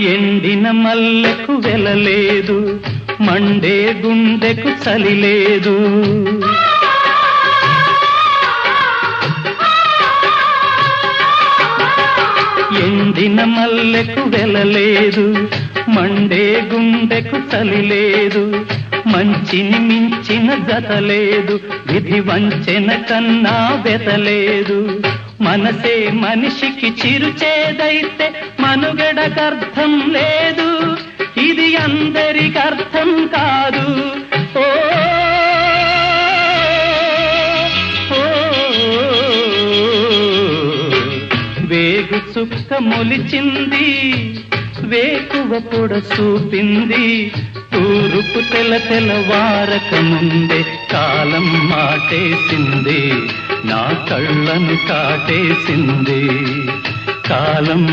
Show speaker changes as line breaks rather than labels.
ఎండిన మల్లెకు వెలలేదు, మండే గుండెకు చలి లేదు. ఎండిన మల్లెకు వెలలేదు, మండే గుండెకు చలి లేదు. మంచిని మించిన జతలేదు, విధి వంచెన కన్నా వెతలేదు. మనసే మనిషికి చిరుచేదైతే మనుగడకర్థం లేదు, ఇది అందరికర్థం కాదు. ఓ వేగు చుక్క మొలిచింది, వేకువ పొడ చూపింది. తూరుపు తెలవారక ముందే కాలం మాటేసింది, నా కళ్ళను కాటేసింది. కాలం